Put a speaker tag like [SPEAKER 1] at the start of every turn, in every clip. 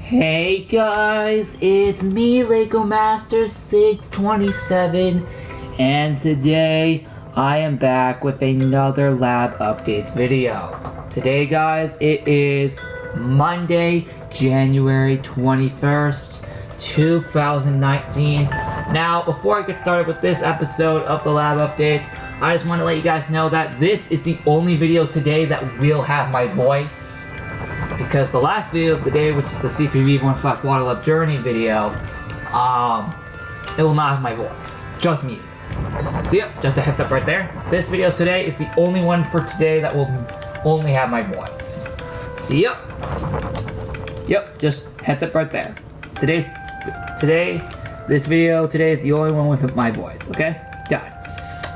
[SPEAKER 1] Hey guys, it's me, Lego Master 627, and today I am back with another lab updates video. Today guys, it is Monday, January 21st, 2019. Now, before I get started with this episode of the lab updates, I just want to let you guys know that this is the only video today that will have my voice. Because the last video of the day, which is the CPV1/Waterlove Journey video, it will not have my voice, just music. So yep, just a heads up right there. This video today is the only one for today that will only have my voice. So yep, just heads up right there. This video today is the only one with my voice, okay? Done.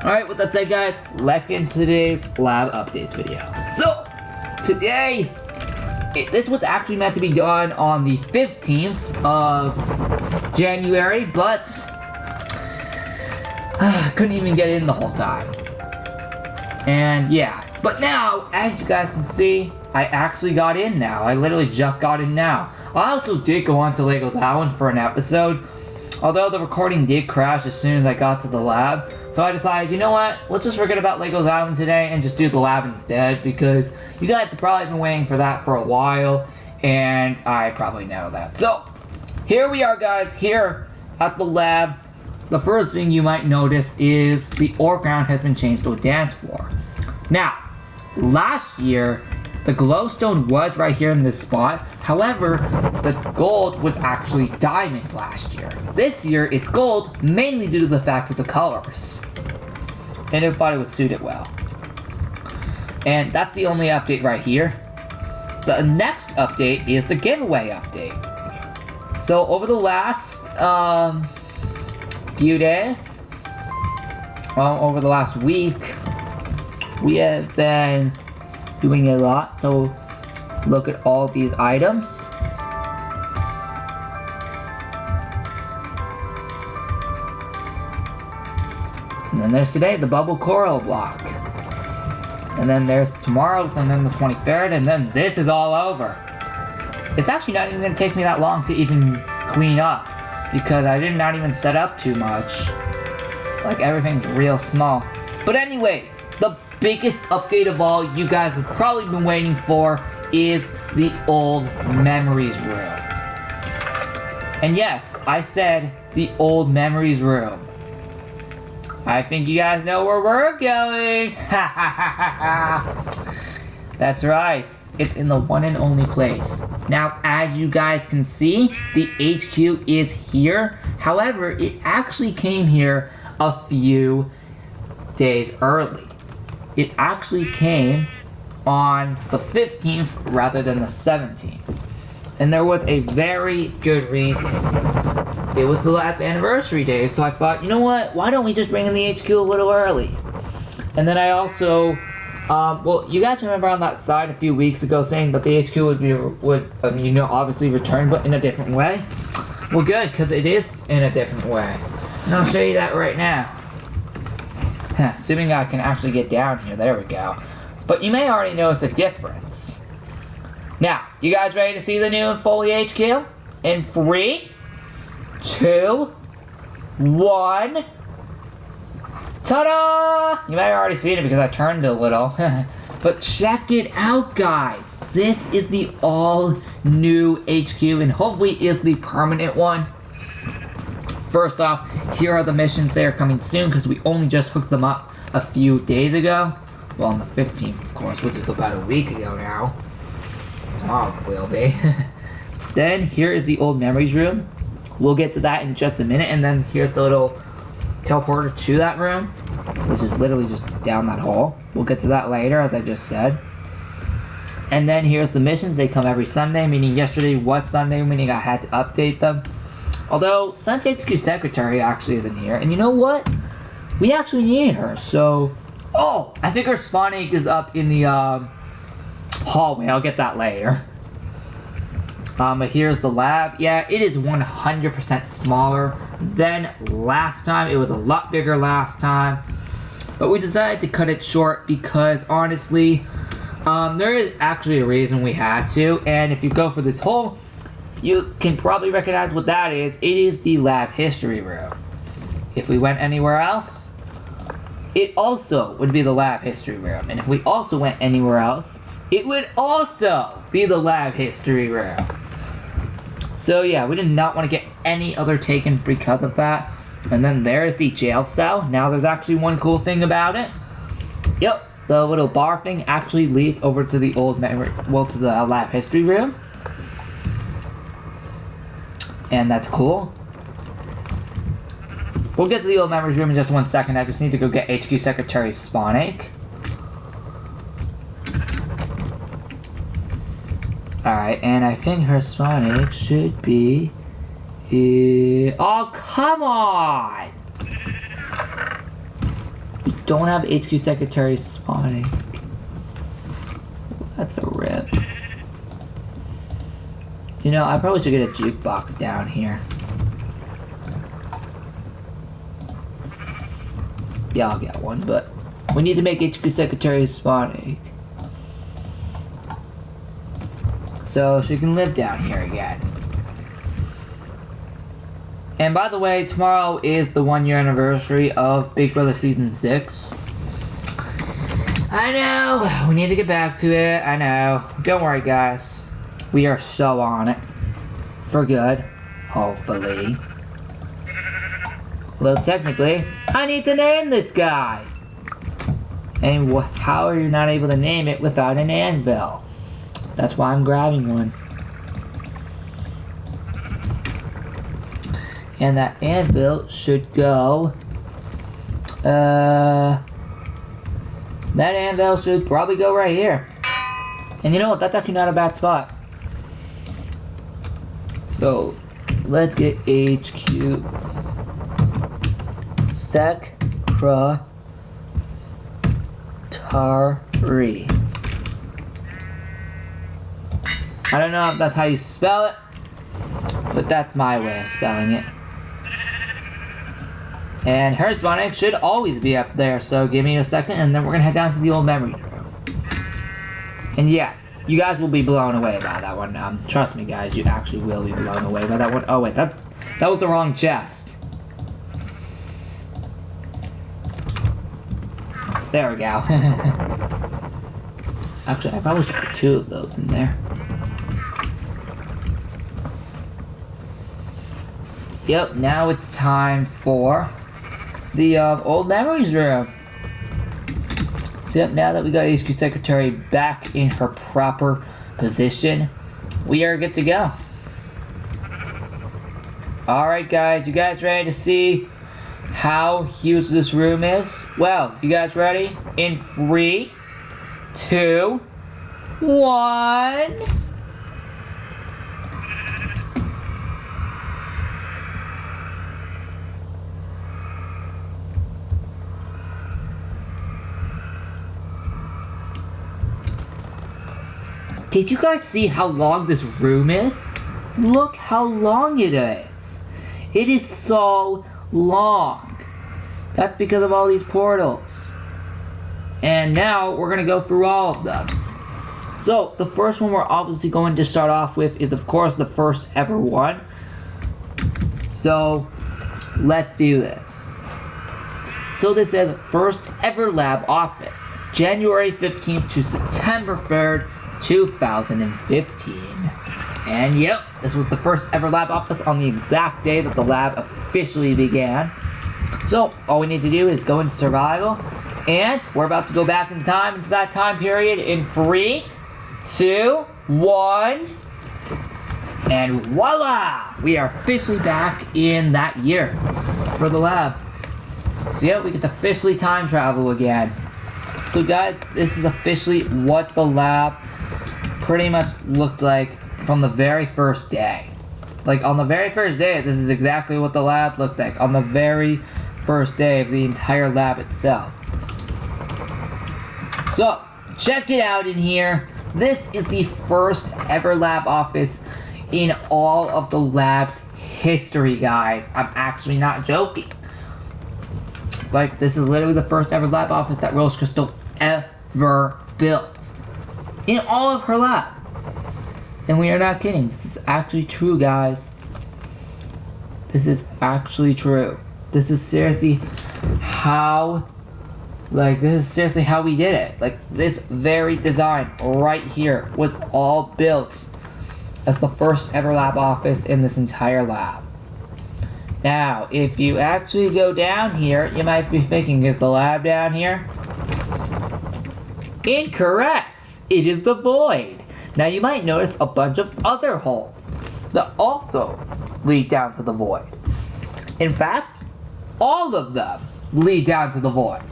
[SPEAKER 1] Alright, with that said guys, let's get into today's lab updates video. So, today, this was actually meant to be done on the 15th of January, but I couldn't even get in the whole time. And yeah, but now, as you guys can see, I actually got in now. I literally just got in now. I also did go on to Lego's Island for an episode, although the recording did crash as soon as I got to the lab. So I decided, you know what, let's just forget about Lego's Island today and just do the lab instead, because you guys have probably been waiting for that for a while, and I probably know that. So, here we are guys, here at the lab. The first thing you might notice is the ore ground has been changed to a dance floor. Now, last year, the glowstone was right here in this spot. However, the gold was actually diamond last year. This year, it's gold, mainly due to the fact of the colors. And I thought it would suit it well. And that's the only update right here. The next update is the giveaway update. So over the last few days, over the last week, we have been doing a lot. So look at all these items. And then there's today, the bubble coral block. And then there's tomorrow's, and then the 23rd, and then this is all over. It's actually not even going to take me that long to even clean up, because I did not even set up too much. Like, everything's real small. But anyway, the biggest update of all you guys have probably been waiting for is the old memories room. And yes, I said the old memories room. I think you guys know where we're going. That's right. It's in the one and only place. Now, as you guys can see, the HQ is here. However, it actually came here a few days early. It actually came on the 15th rather than the 17th. And there was a very good reason. It was the lab's anniversary day, so I thought, you know what, why don't we just bring in the HQ a little early? And then I also, well, you guys remember on that side a few weeks ago saying that the HQ would obviously return, but in a different way? Well, good, because it is in a different way. And I'll show you that right now. Assuming I can actually get down here, there we go. But you may already notice a difference. Now, you guys ready to see the new Foley HQ? In 3, 2, 1. Ta-da! You may have already seen it because I turned a little. But check it out, guys. This is the all-new HQ, and hopefully is the permanent one. First off, here are the missions. They are coming soon because we only just hooked them up a few days ago. Well, on the 15th, of course, which is about a week ago now. Tomorrow will be. Then, here is the old memories room. We'll get to that in just a minute, and then here's the little teleporter to that room, which is literally just down that hall. We'll get to that later, as I just said. And then here's the missions. They come every Sunday, meaning yesterday was Sunday, meaning I had to update them. Although, Sun's HQ Secretary actually isn't here, and you know what? We actually need her, so... Oh! I think her spawn egg is up in the, hallway. I'll get that later. But here's the lab. Yeah, it is 100% smaller than last time. It was a lot bigger last time. But we decided to cut it short because, honestly, there is actually a reason we had to. And if you go for this whole you can probably recognize what that is. It is the lab history room. If we went anywhere else, it also would be the lab history room. And if we also went anywhere else, it would also be the lab history room. So yeah, we did not want to get any other taken because of that. And then there's the jail cell. Now there's actually one cool thing about it. Yep, the little bar thing actually leads over to the old memory, well, to the lab history room. And that's cool. We'll get to the old memories room in just 1 second. I just need to go get HQ Secretary Spawnache. Alright, and I think her Spawnache should be... Oh, come on! We don't have HQ Secretary Spawnache. That's a rip. You know, I probably should get a jukebox down here. Yeah, I'll get one, but we need to make HQ Secretary Spawnache, so she can live down here again. And by the way, tomorrow is the 1 year anniversary of Big Brother Season 6. I know, we need to get back to it, I know. Don't worry guys, we are so on it. For good, hopefully. Although technically, I need to name this guy. And how are you not able to name it without an anvil? That's why I'm grabbing one. And that anvil should go... that anvil should probably go right here. And you know what? That's actually not a bad spot. So, let's get HQ Secretary. I don't know if that's how you spell it, but that's my way of spelling it. And her Spawnache should always be up there, so give me a second and then we're gonna head down to the old memory room. And yes, you guys will be blown away by that one. Trust me guys, you actually will be blown away by that one. Oh wait, that was the wrong chest. There we go. Actually, I probably should put 2 of those in there. Yep, now it's time for the old memories room. So yep, now that we got HQ Secretary back in her proper position, we are good to go. Alright guys, you guys ready to see how huge this room is? Well, you guys ready? In 3, 2, 1... Did you guys see how long this room is? Look how long it is. It is so long. That's because of all these portals. And now we're gonna go through all of them. So the first one we're obviously going to start off with is of course the first ever one. So let's do this. So this says first ever lab office, January 15th to September 3rd, 2015. And yep, this was the first ever lab office on the exact day that the lab officially began. So all we need to do is go into survival, and we're about to go back in time into that time period in 3, 2, 1, and voila! We are officially back in that year for the lab. So yeah, we get to officially time travel again. So guys, this is officially what the lab pretty much looked like from the very first day. Like on the very first day, this is exactly what the lab looked like on the very first day of the entire lab itself. So, check it out in here. This is the first ever lab office in all of the lab's history, guys. I'm actually not joking. Like, this is literally the first ever lab office that Rose Crystal ever built in all of her lab. And we are not kidding. This is actually true, guys. This is actually true. This is seriously how... Like, this is seriously how we did it. Like, this very design right here was all built as the first ever lab office in this entire lab. Now, if you actually go down here, you might be thinking, is the lab down here? Incorrect! It is the void. Now, you might notice a bunch of other holes that also lead down to the void. In fact, all of them lead down to the void.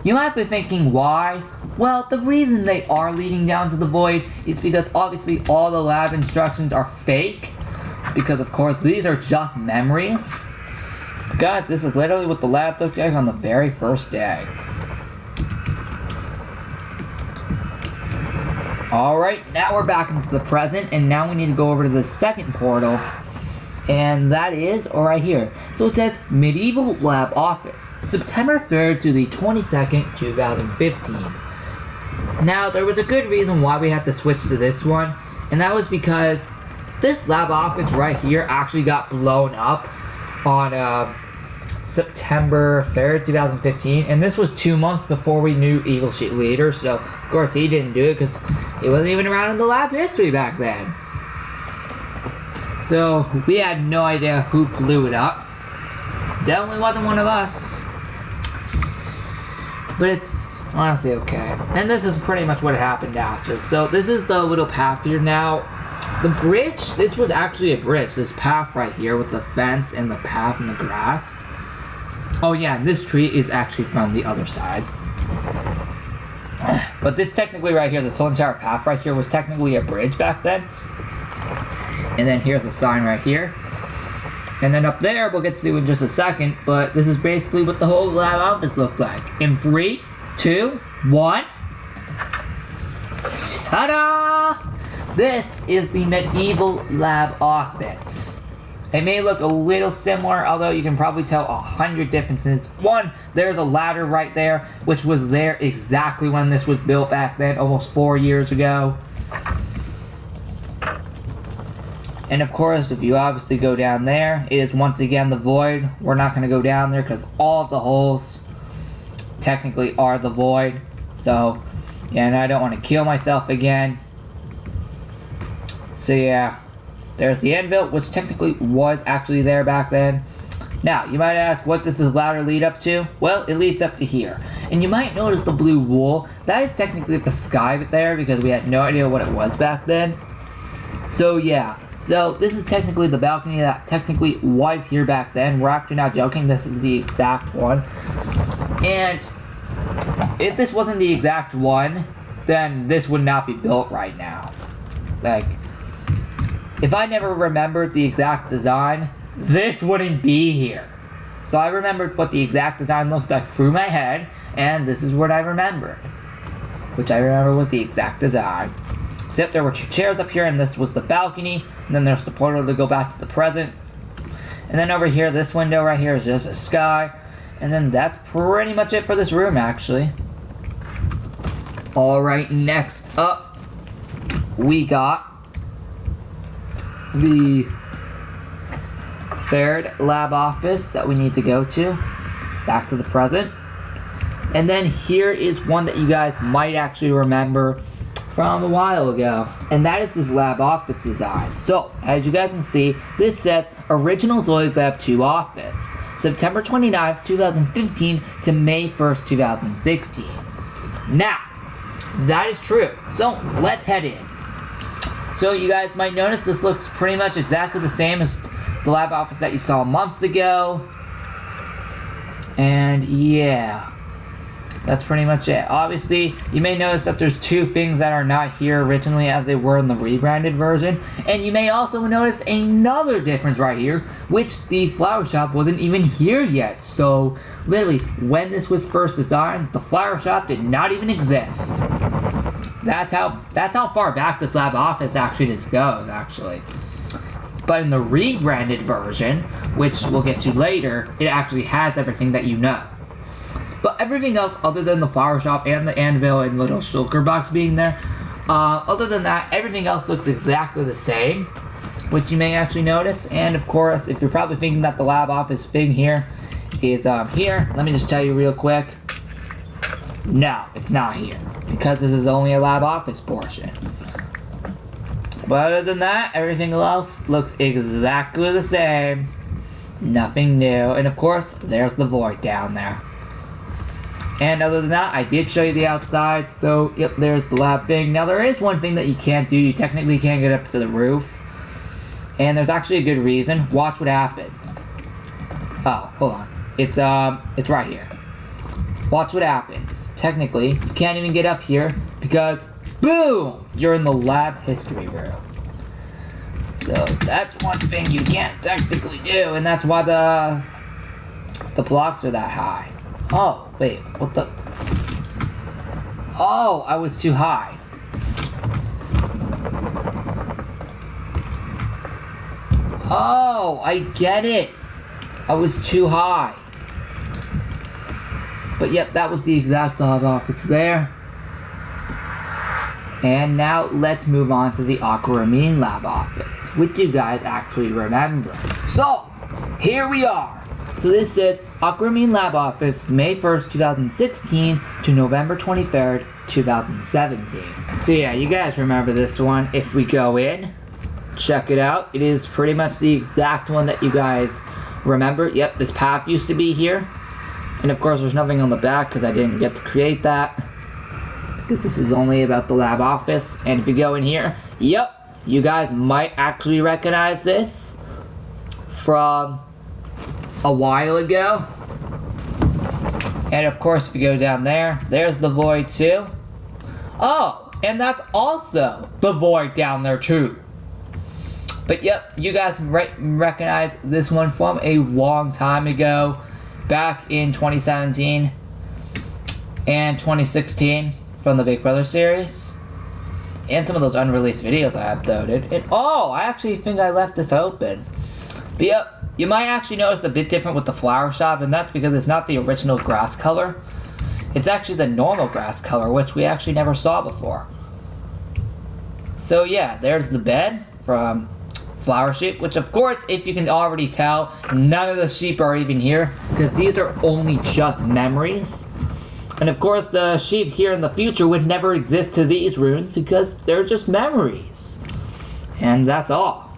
[SPEAKER 1] You might be thinking why? Well, the reason they are leading down to the void is because obviously all the lab instructions are fake. Because of course these are just memories. Guys, this is literally what the lab looked like on the very first day. Alright, now we're back into the present, and now we need to go over to the second portal. And that is right here. So it says Medieval Lab Office, September 3rd to the 22nd, 2015. Now, there was a good reason why we had to switch to this one, and that was because this lab office right here actually got blown up on September 3rd, 2015, and this was 2 months before we knew Eagle Sheet Leader, so of course he didn't do it because it wasn't even around in the lab history back then. So, we had no idea who blew it up. Definitely wasn't one of us. But it's honestly okay. And this is pretty much what happened after. So, this is the little path here now. The bridge, this was actually a bridge. This path right here with the fence and the path and the grass. Oh yeah, and this tree is actually from the other side. But this technically right here, this whole entire path right here was technically a bridge back then. And then here's a sign right here. And then up there, we'll get to in just a second, but this is basically what the whole lab office looked like. In 3, 2, 1. Ta-da! This is the Medieval Lab Office. It may look a little similar, although you can probably tell 100 differences. One, there's a ladder right there, which was there exactly when this was built back then, almost 4 years ago. And of course, if you obviously go down there, it is once again the void. We're not going to go down there because all of the holes technically are the void. So, yeah, and I don't want to kill myself again. So yeah, there's the anvil, which technically was actually there back then. Now, you might ask, what does this ladder lead up to? Well, it leads up to here. And you might notice the blue wool. That is technically the sky there because we had no idea what it was back then. So yeah. So, this is technically the balcony that technically was here back then. We're actually not joking, this is the exact one. And if this wasn't the exact one, then this would not be built right now. Like, if I never remembered the exact design, this wouldn't be here. So I remembered what the exact design looked like through my head, and this is what I remembered. Which I remember was the exact design. Except there were 2 chairs up here, and this was the balcony. And then there's the portal to go back to the present. And then over here, this window right here is just a sky. And then that's pretty much it for this room, actually. Alright, next up, we got the 3rd lab office that we need to go to. Back to the present. And then here is one that you guys might actually remember from a while ago, and that is this lab office design. So, as you guys can see, this says Original Zoids Lab 2 Office, September 29th, 2015 to May 1st, 2016. Now, that is true. So, let's head in. So, you guys might notice this looks pretty much exactly the same as the lab office that you saw months ago. And yeah. That's pretty much it. Obviously, you may notice that there's 2 things that are not here originally as they were in the rebranded version. And you may also notice another difference right here, which the flower shop wasn't even here yet. So, literally, when this was first designed, the flower shop did not even exist. That's how far back this lab office actually just goes, actually. But in the rebranded version, which we'll get to later, it actually has everything that you know. But everything else other than the flower shop and the anvil and little shulker box being there Other than that, everything else looks exactly the same, which you may actually notice. And of course, if you're probably thinking that the lab office thing here is here, let me just tell you real quick. No, it's not here, because this is only a lab office portion. But other than that, everything else looks exactly the same. Nothing new. And of course, there's the void down there. And other than that, I did show you the outside, so yep, there's the lab thing. Now there is one thing that you can't do. You technically can't get up to the roof. And there's actually a good reason. Watch what happens. Oh, hold on. It's right here. Watch what happens. Technically, you can't even get up here because, boom, you're in the lab history room. So that's one thing you can't technically do, and that's why the blocks are that high. Oh, wait, what the? Oh, I was too high. Oh, I get it. I was too high. But yep, that was the exact lab office there. And now let's move on to the Aquamarine lab office, which you guys actually remember. So, here we are. So this says Aquamarine lab office, May 1st, 2016 to November 23rd, 2017. So yeah, you guys remember this one. If we go in, check it out. It is pretty much the exact one that you guys remember. Yep, this path used to be here. And of course, there's nothing on the back because I didn't get to create that. Because this is only about the lab office. And if you go in here, yep, you guys might actually recognize this from a while ago. And of course, if you go down there, there's the void too. Oh, and that's also the void down there too. But yep, you guys recognize this one from a long time ago, back in 2017 and 2016 from the Big Brother series, and some of those unreleased videos I uploaded. And oh, I actually think I left this open. But yep, you might actually notice a bit different with the flower shop, and that's because it's not the original grass color. It's actually the normal grass color, which we actually never saw before. So yeah, there's the bed from Flower Sheep, which of course, if you can already tell, none of the sheep are even here, because these are only just memories. And of course, the sheep here in the future would never exist to these rooms, because they're just memories. And that's all.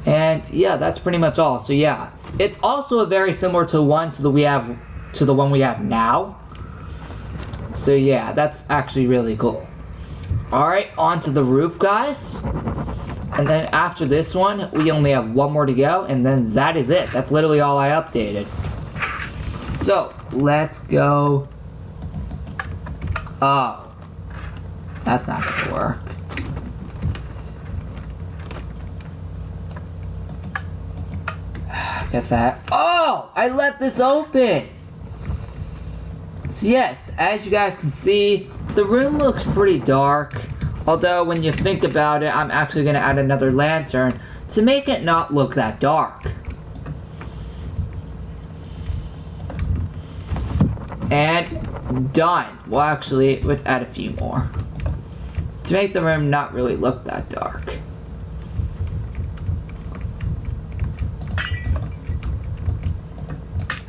[SPEAKER 1] And yeah, that's pretty much all. So yeah, it's also a very similar to the one we have now. So yeah, that's actually really cool. Alright, on to the roof, guys. And then after this one, we only have one more to go, and then that is it. That's literally all I updated. So, let's go. Oh. That's not gonna work. Guess that. Oh! I left this open! So yes, as you guys can see, the room looks pretty dark. Although, when you think about it, I'm actually going to add another lantern to make it not look that dark. And done. Well, actually, let's add a few more to make the room not really look that dark.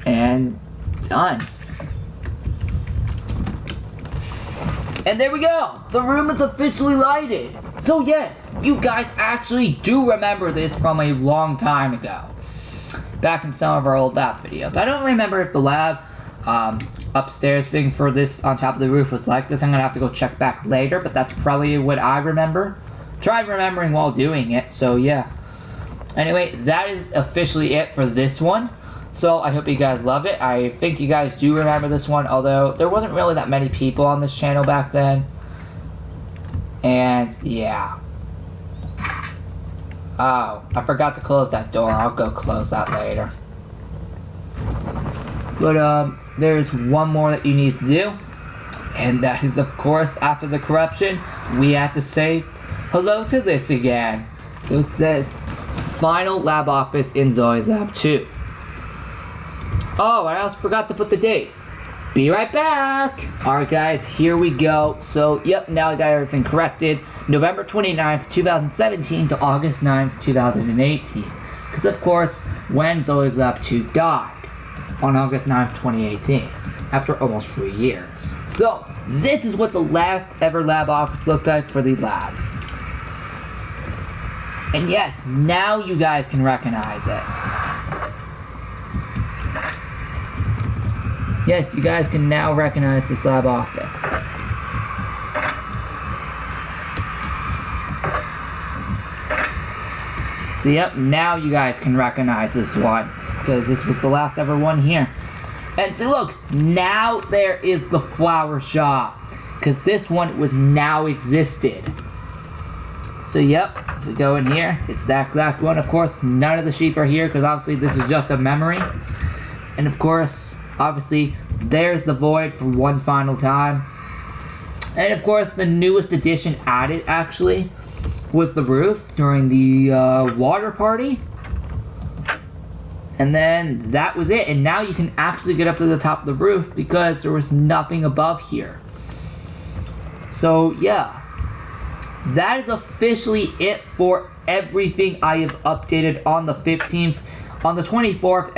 [SPEAKER 1] And done. And there we go! The room is officially lighted! So yes, you guys actually do remember this from a long time ago. Back in some of our old lab videos. I don't remember if the lab upstairs thing for this on top of the roof was like this. I'm gonna have to go check back later, but that's probably what I remember. Tried remembering while doing it, so yeah. Anyway, that is officially it for this one. So I hope you guys love it. I think you guys do remember this one, although there wasn't really that many people on this channel back then. And yeah. Oh, I forgot to close that door. I'll go close that later. But there's one more that you need to do. And that is, of course, after the corruption, we have to say hello to this again. So it says, final lab office in Zoe's Lab 2. Oh, I also forgot to put the dates. Be right back. Alright guys, here we go. So, yep, now I got everything corrected. November 29th, 2017 to August 9th, 2018. Because of course, Wenzel up to died on August 9th, 2018. After almost 3 years. So, this is what the last ever lab office looked like for the lab. And yes, now you guys can recognize it. Yes, you guys can now recognize this lab office. So yep, now you guys can recognize this one, because this was the last ever one here. And see, look, now there is the flower shop, because this one was now existed. So yep, if we go in here, it's that exact one. Of course, none of the sheep are here, because obviously this is just a memory. And of course, obviously, there's the void for one final time. And of course, the newest addition added, actually, was the roof during the water party. And then that was it. And now you can actually get up to the top of the roof because there was nothing above here. So, yeah. That is officially it for everything I have updated on the 15th. On the 24th,